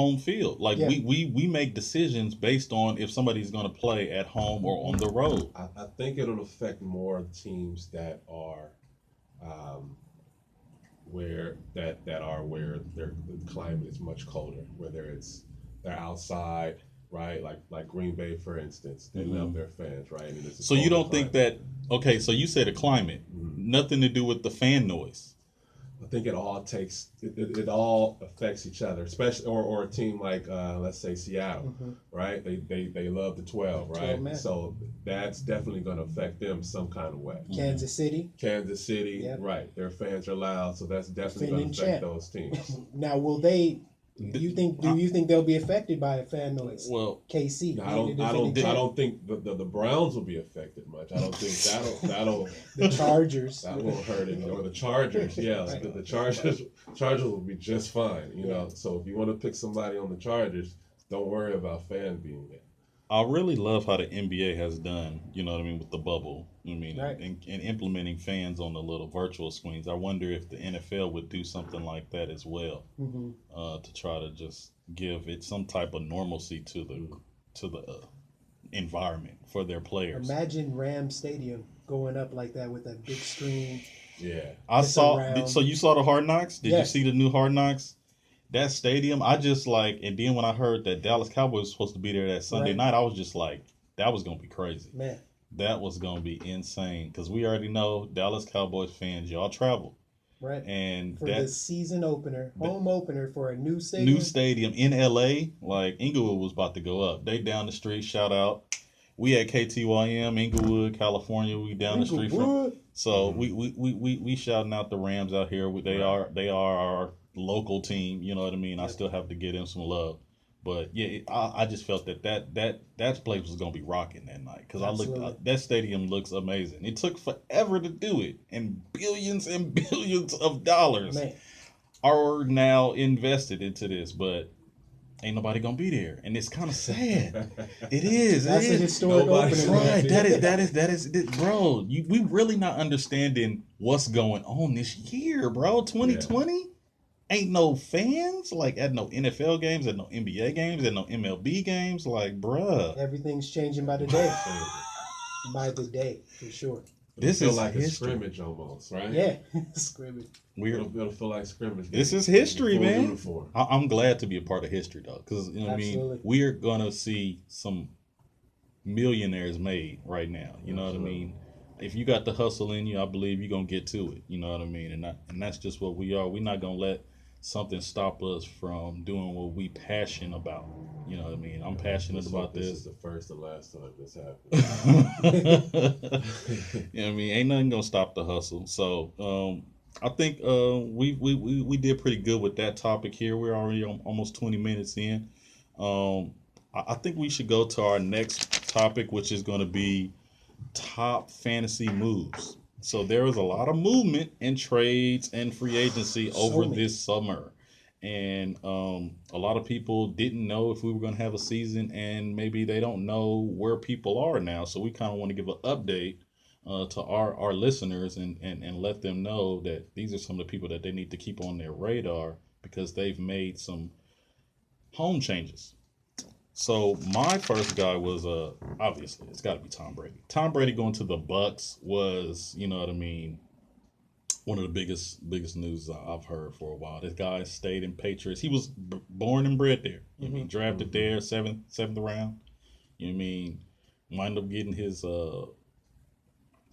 home field. Like Yeah. we make decisions based on if somebody's going to play at home or on the road. I think it'll affect more teams that are um, where the climate is much colder, whether they're outside, right? Like Green Bay, for instance, they love their fans, right? And it's a So you colder don't think climate. that okay? So you said a climate, nothing to do with the fan noise. I think it all affects each other, especially or a team like let's say Seattle, right? They love the 12, 12 right? man. So that's definitely going to affect them some kind of way. Kansas City. Kansas City, Yep. right? Their fans are loud, so that's definitely going Defending to affect champ. those teams. Now, will they? Do you think they'll be affected by a fan noise? Well, KC. No, being I the don't defending champ. think the Browns will be affected much. I don't think that'll The Chargers. that won't hurt any. Or the Chargers, yeah, Right. the Chargers will be just fine. You know, so if you want to pick somebody on the Chargers, don't worry about fans being there. I really love how the NBA has done, you know what I mean, with the bubble. I mean, Right. and implementing fans on the little virtual screens. I wonder if the NFL would do something like that as well, to try to just give it some type of normalcy to the environment for their players. Imagine Ram Stadium going up like that with that big screen. Yeah, I It's saw. around. So you saw the Hard Knocks? Did you Yes. see the new Hard Knocks? That stadium, I just like, and then when I heard that Dallas Cowboys was supposed to be there that Sunday Right. night, I was just like, that was gonna be crazy. Man, That was gonna be insane because we already know Dallas Cowboys fans, y'all travel, right? and For the that season opener, home opener for a new stadium. new stadium in LA, like Inglewood was about to go up. They down the street, shout out. We at KTYM, Inglewood, California. We down the street from. Inglewood. So we shouting out the Rams out here. They are our local team. You know what I mean. I still have to give them some love, but yeah, I just felt that place was gonna be rocking that night because I looked Absolutely. that stadium looks amazing. It took forever to do it, and billions of dollars Man, are now invested into this, but ain't nobody gonna be there, and it's kind of sad. It is. that's it a is. historic Nobody's opening. Right, man. that is, bro. We really not understanding what's going on this year, bro. 2020 ain't no fans like at no NFL games, at no NBA games, at no MLB games, like, bruh. Everything's changing by the day. By the day, for sure. This It'll is feel like a history. scrimmage almost, right? Yeah, scrimmage. We're It'll feel like scrimmage. This is history, Full man. uniform. I'm glad to be a part of history though, because you know what I mean. Absolutely. We're gonna see some millionaires made right now. You know what I mean. If you got the hustle in you, I believe you're gonna get to it. You know what I mean, and that's just what we are. We're not gonna let something stop us from doing what we passionate about. You know what I mean. I'm passionate Let's about hope this this. is the first and last time this happens. You know what I mean? Ain't nothing gonna stop the hustle. So I think we did pretty good with that topic here. We're already almost 20 minutes in. I think we should go to our next topic, which is going to be top fantasy moves. So there was a lot of movement in trades and free agency over many. this summer. And a lot of people didn't know if we were going to have a season, and maybe they don't know where people are now. So we kind of want to give an update to our listeners and let them know that these are some of the people that they need to keep on their radar because they've made some home changes. So my first guy was obviously it's got to be Tom Brady. Tom Brady going to the Bucks was, you know what I mean, one of the biggest news I've heard for a while. This guy stayed in Patriots. He was born and bred there. You know what I mean, drafted there, seventh round. You know what I mean, wind up getting his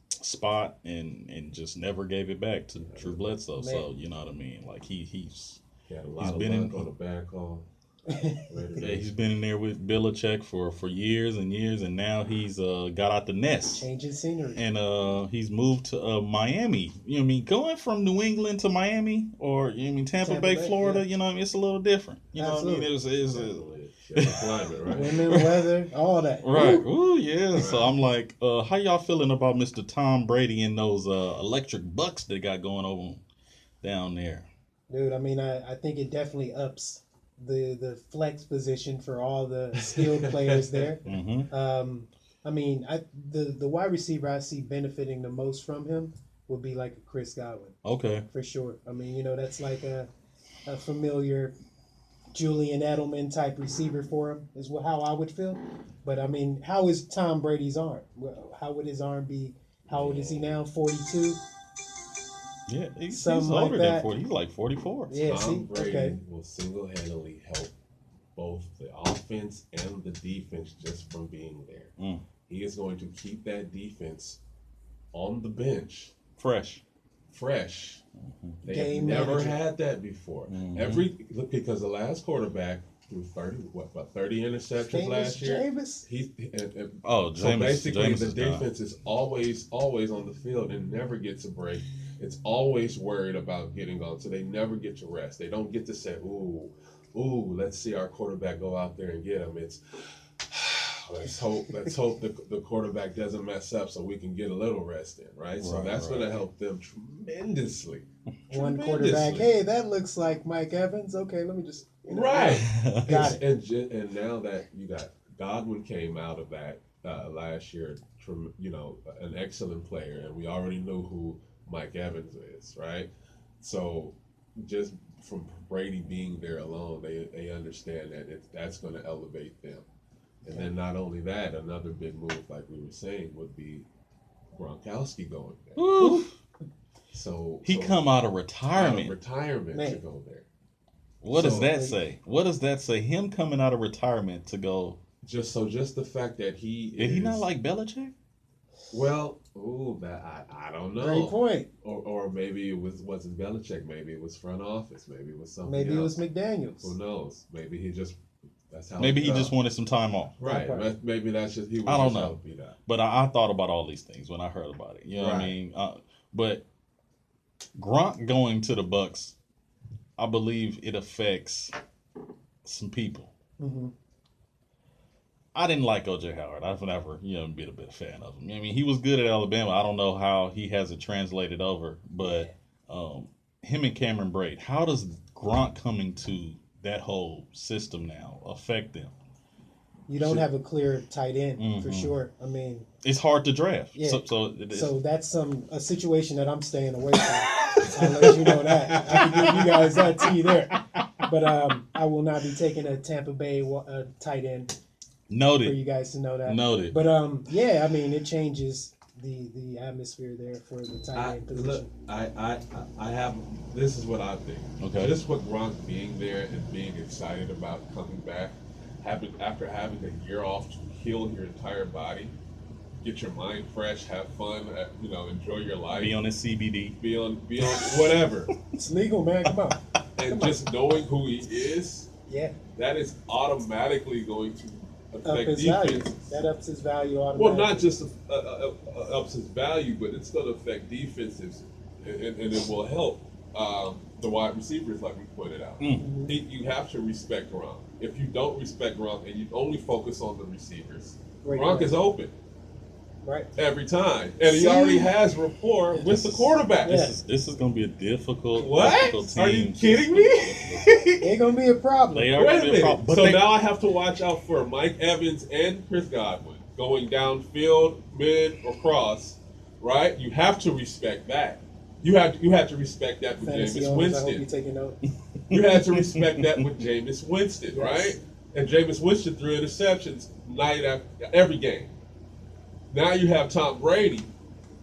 spot and just never gave it back to Drew Bledsoe. So you know what I mean. Like he's He had a lot of been in- luck on the back on. yeah, he's been in there with Belichick for years and years, and now he's got out the nest. Changing scenery. And he's moved to Miami. You know what I mean? Going from New England to Miami, or you know what I mean, Tampa Bay, Florida. yeah. You know what I mean? It's a little different. You know what I mean? Absolutely. Definitely. Different climate, right? Women, weather, all that. Right. Ooh, yeah. So I'm like, how y'all feeling about Mr. Tom Brady and those electric bucks they got going on down there? Dude, I mean, I think it definitely ups the flex position for all the skilled players there. Mm-hmm. I mean, the wide receiver I see benefiting the most from him would be like a Chris Godwin Okay. for sure. I mean, you know, that's like a familiar Julian Edelman type receiver for him, is how I would feel. But I mean, how is Tom Brady's arm? How would his arm be? How old is he now? 42? Yeah, he's Something like older than that. 40. He's like 44. Yeah, Tom see? Brady Okay. will single-handedly help both the offense and the defense just from being there. Mm. He is going to keep that defense on the bench Fresh. fresh. They Game have never manager. had that before. Because the last quarterback threw 30 interceptions last year. Jameis? Oh, So Jameis, basically, Jameis the is done. defense is always on the field and never gets a break. It's always worried about getting on, so they never get to rest. They don't get to say, "Ooh, let's see our quarterback go out there and get him." It's let's hope the quarterback doesn't mess up so we can get a little rest in, right? So that's going to help them tremendously. One quarterback. Hey, that looks like Mike Evans. Okay, let me just. Right. Got it. And now that you got Godwin came out of that last year, an excellent player, and we already knew who Mike Evans is, right? So just from Brady being there alone, they understand that that's going to elevate them. And then not only that, another big move, like we were saying, would be Gronkowski going there. Woo. So He come out of retirement. to go there. What does that say? What does that say? Him coming out of retirement to go. Just the fact that he Is he not like Belichick? Well, I don't know. Great point. Or maybe it wasn't Belichick. Maybe it was front office. Maybe it was something. Maybe it else. was McDaniels. Who knows? Maybe he just. That's how. Maybe he just wanted some time off. Right. Okay. Maybe that's just he was. I don't just know. hella beat up. But I thought about all these things when I heard about it. You know what I mean? But Gronk going to the Bucks, I believe it affects some people. Mm-hmm. I didn't like OJ Howard. I've never, been a bit fan of him. I mean, he was good at Alabama. I don't know how he has it translated over, but him and Cameron Braid, how does Gronk coming to that whole system now affect them? You don't have a clear tight end for sure. I mean, it's hard to draft. Yeah. So that's a situation that I'm staying away from. I'll let you know that. I can give you guys that tea there. But I will not be taking a Tampa Bay tight end. Noted. For you guys to know that. Noted. But yeah, I mean, it changes the atmosphere there for the tight end position. Look, I have. This is what I think. Okay. Just with Gronk being there and being excited about coming back, after having a year off to heal your entire body, get your mind fresh, have fun, enjoy your life. Be on his CBD. Be on whatever. It's legal, man. Come on. And just knowing who he is, Yeah. that is automatically going to Up affect his value. defense. That ups his value Well, automatically. not just ups his value, but it's going to affect defenses, and it will help the wide receivers, like we pointed out. You have to respect Gronk. If you don't respect Gronk and you only focus on the receivers, Gronk is open. Right. Every time. And he already has rapport with the quarterback. Yeah. This is going to be a difficult team. Are you kidding me? Ain't going to be a problem. They are Wait going a to be a minute. problem. But So they, now I have to watch out for Mike Evans and Chris Godwin going downfield, mid, or cross, right? You have to respect that. You have to respect that with Fantasy Jameis owners, I hope you Winston. taking note. You had to respect that with Jameis Winston, Yes. right? And Jameis Winston threw interceptions every game. Now you have Tom Brady,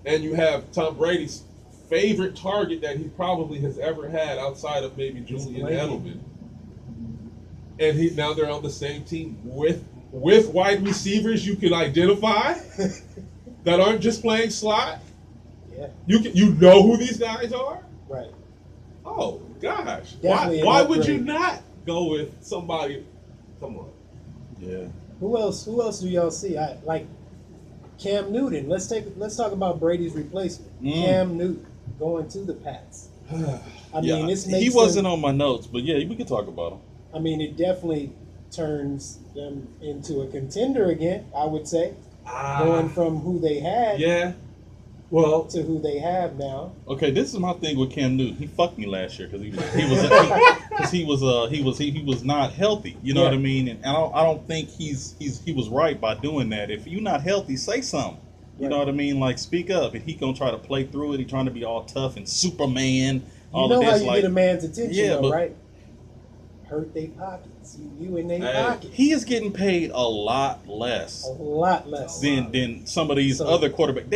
and you have Tom Brady's favorite target that he probably has ever had outside of maybe Julian Edelman. And now they're on the same team with wide receivers you can identify that aren't just playing slot. Yeah. You know who these guys are? Right. Oh gosh. Definitely an Why would you upgrade. not go with somebody? Come on. yeah. Who else do y'all see? I like Cam Newton. Let's talk about Brady's replacement. Cam Newton going to the Pats. I mean, this makes he wasn't on my notes, but yeah, we could talk about him. I mean, it definitely turns them into a contender again, I would say. Going from who they had Yeah. Well, to who they have now. Okay, this is my thing with Cam Newton. He fucked me last year because he was not healthy. You know what I mean? And I don't think he was right by doing that. If you're not healthy, say something. You know what I mean? Like, speak up. And he gonna try to play through it. He trying to be all tough and Superman. You know how you get a man's attention, though, right? hurt their pockets. You in their Hey. pocket. He is getting paid a lot less A lot less. than some of these So- other quarterbacks.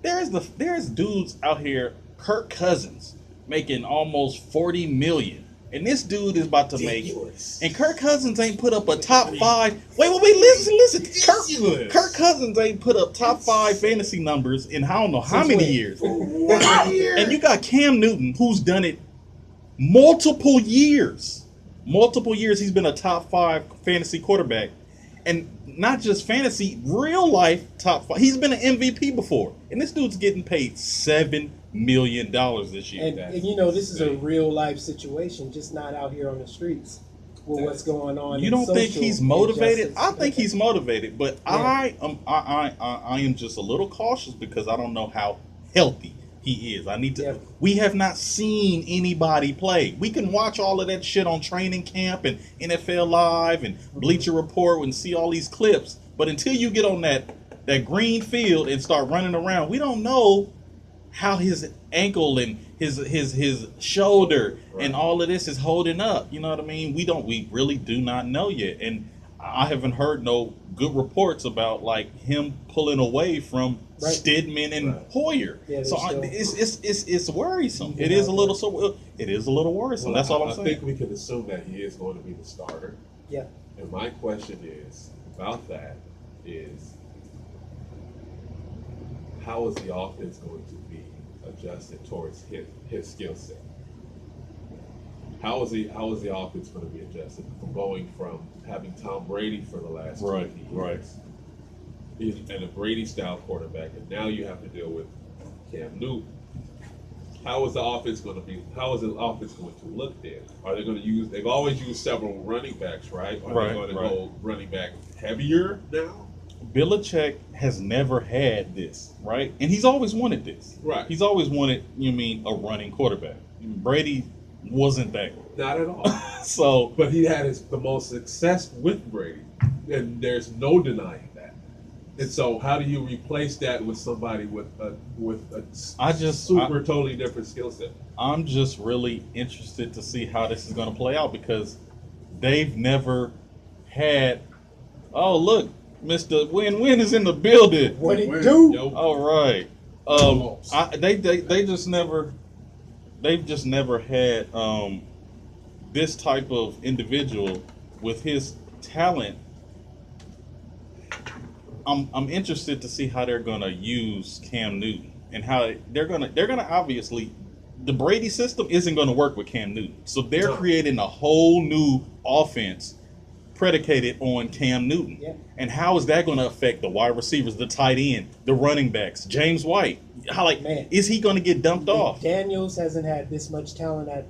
There's dudes out here, Kirk Cousins, making almost 40 million. And this dude is about to make, and Kirk Cousins ain't put up a top 5. Wait, listen. Kirk Cousins ain't put up top 5 fantasy numbers in I don't know how Since many when? years. And you got Cam Newton, who's done it multiple years. Multiple years he's been a top 5 fantasy quarterback. And not just fantasy, real life top 5. He's been an MVP before. And this dude's getting paid $7 million this year. And you know, this is a real life situation, just not out here on the streets with what's going on. You in don't think social he's motivated? injustice. I think he's motivated, but Yeah. I am just a little cautious because I don't know how healthy he is. I need to. Yeah. We have not seen anybody play. We can watch all of that shit on training camp and NFL Live and Bleacher Report and see all these clips, but until you get on that green field and start running around, we don't know how his ankle and his shoulder and all of this is holding up. You know what I mean? We really do not know yet. And I haven't heard no good reports about like him pulling away from Right. Stidman and Right. Hoyer. Yeah, So they're it's worrisome. Even It is a out little it is a little worrisome. That's all I'm I saying. think we can assume that he is going to be the starter. Yeah. And my question is about that is how is the offense going to be adjusted towards his skill set? How is the offense going to be adjusted from going from having Tom Brady for the last 20 years and a Brady style quarterback, and now you have to deal with Cam Newton? How is the offense going to be? How is the offense going to look then? Are they going to use? They've always used several running backs, right? Are Right, they going to right. go running back heavier now? Belichick has never had this, right? And he's always wanted this. Right. He's always wanted, a running quarterback. Brady wasn't that. Not at all. So, But he had the most success with Brady, and there's no denying that. And so, how do you replace that with somebody with a totally different skill set? I'm just really interested to see how this is going to play out because they've never had. Oh, look, Mr. Win-Win is in the building. What it Win. do? Yo, All right. Almost. They just never. They've just never had this type of individual with his talent. I'm interested to see how they're gonna use Cam Newton and how they're gonna obviously the Brady system isn't gonna work with Cam Newton. So they're No. creating a whole new offense predicated on Cam Newton. Yeah. And how is that gonna affect the wide receivers, the tight end, the running backs, James White? Man. Is he gonna get dumped off? Daniels hasn't had this much talent at,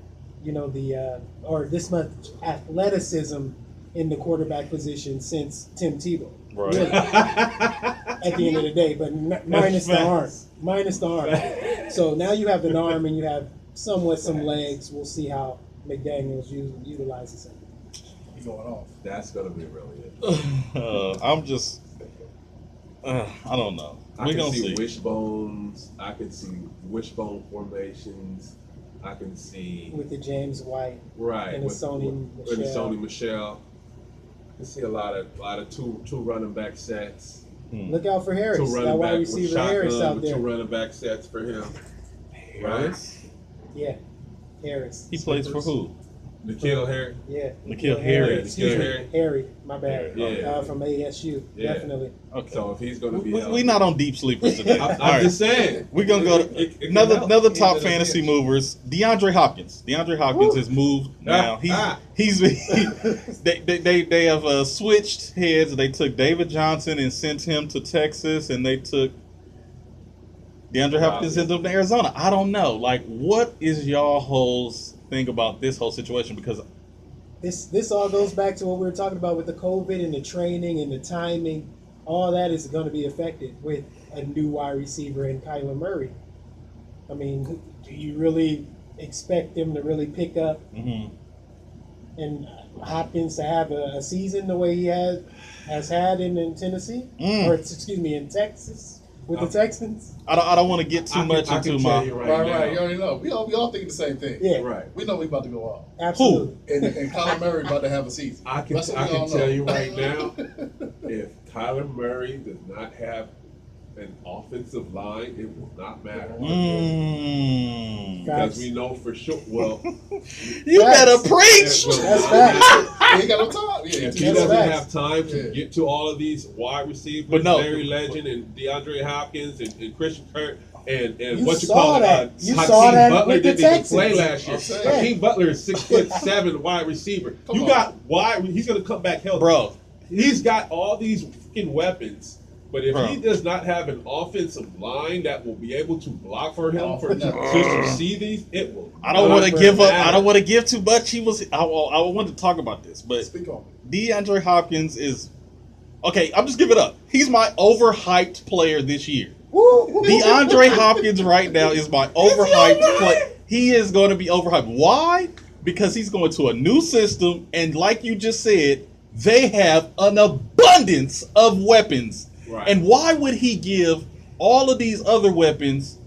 or this much athleticism in the quarterback position since Tim Tebow. Right. Really, at the end of the day, but minus the arm. facts. Minus the arm. So now you have an arm and you have somewhat some legs. We'll see how McDaniels utilizes him. He's going off. that's going to be really interesting. I'm just, I don't know. I We're can gonna see see. wishbones. I can see wishbone formations. I can see With the James White right and the with Sony with the Michel. Sony Michel. I can see a lot of two running back sets. Look out for Two Harris. That running wide back with receiver Harris shotgun out with there. two running back sets for him. Harris? Yeah, Harris. He plays for who? Nikhil Harry. Yeah. Nikhil Harry. Excuse Nikhil me, Harry. Harry. My bad. Yeah. From ASU. Yeah. Definitely. Okay. So if he's going to be, We not on deep sleepers today. I'm All right. just saying. We're gonna go It to can another help. another He's top in the fantasy bench. movers. DeAndre Hopkins. DeAndre Hopkins has moved now. They have switched heads. They took David Johnson and sent him to Texas, and they took DeAndre Hopkins and sent him to Arizona. I don't know. Like, what is y'all hoes think about this whole situation? Because This all goes back to what we were talking about with the COVID and the training and the timing. All that is going to be affected with a new wide receiver in Kyler Murray. I mean, do you really expect them to really pick up and Hopkins to have a season the way he has had in Tennessee? Or, excuse me, in Texas? with the Texans. I don't want to get too much I can into tell my. you right, Right, now. right. You already know. We all thinking the same thing. Yeah, Right. We know we about to go off. absolutely. And Kyler Murray about to have a season. I can That's what we all tell know. you right now, if Kyler Murray does not have an offensive line, it will not matter. Because Facts. we know for sure. Well, You better Facts. preach. That's facts. He ain't got no time. Yeah, if he That's doesn't facts. have time to Yeah. get to all of these wide receivers, But no. Larry Legend and DeAndre Hopkins and Christian Kirk and You what you saw call that. it, You Hakeem saw that Butler with the didn't even play Texans. last year. I'm saying. Hakeem Butler is 6'7" wide receiver. Come You on. got wide. He's going to come back healthy. Bro, He's got all these freaking weapons. But if Bro. he does not have an offensive line that will be able to block for him Oh, for no. to see these, it will. I don't want to not give up. matter. I don't want to give too much. I wanted to talk about this, but Speak on it. DeAndre Hopkins is okay. I'm just giving it up. He's my overhyped player this year. Woo! DeAndre Hopkins right now is my overhyped player. He is going to be overhyped. Why? Because he's going to a new system, and like you just said, they have an abundance of weapons. Right. And why would he give all of these other weapons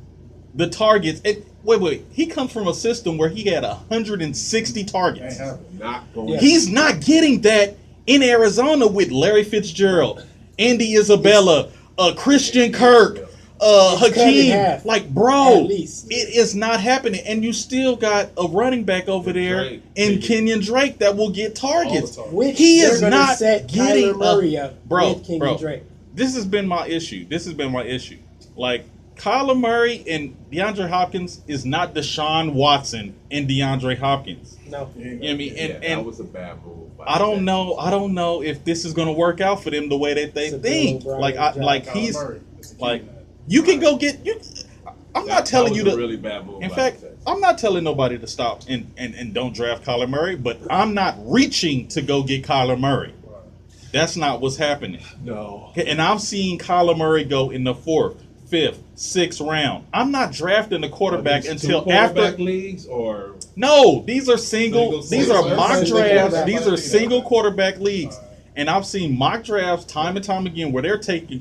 the targets? And wait. He comes from a system where he had 160 targets. Ain't happening. Not going. Yeah. He's not getting that in Arizona with Larry Fitzgerald, Andy Isabella, Christian Kirk, It's cut in Hakeem. half, Like, bro, at least. it is not happening. And you still got a running back over there Drake. in Kenyon Drake that will get targets. All the time. Which He they're is gonna not set getting Kyler Murray up bro, with Kenyon bro. Drake. This has been my issue. Like, Kyler Murray and DeAndre Hopkins is not Deshaun Watson and DeAndre Hopkins. No. He ain't You know got- what I mean? Yeah, And that was a bad move. by I don't the know. I don't know if this is going to work out for them the way that they It's a think. Bill O'Brien job. Like Kyler he's Murray is the key like in that. you can go get you. I'm not telling you that to. was a really bad move. In by fact, the Texans. I'm not telling nobody to stop and don't draft Kyler Murray. But I'm not reaching to go get Kyler Murray. Right. That's not what's happening. no. Okay, and I've seen Kyler Murray go in the 4th, 5th, 6th round. I'm not drafting a quarterback Are these until two after. quarterback leagues or No, these are single. Single These quarterback. are mock Single drafts. quarterback These are leagues. single quarterback leagues, and I've seen mock drafts time and time again where they're taking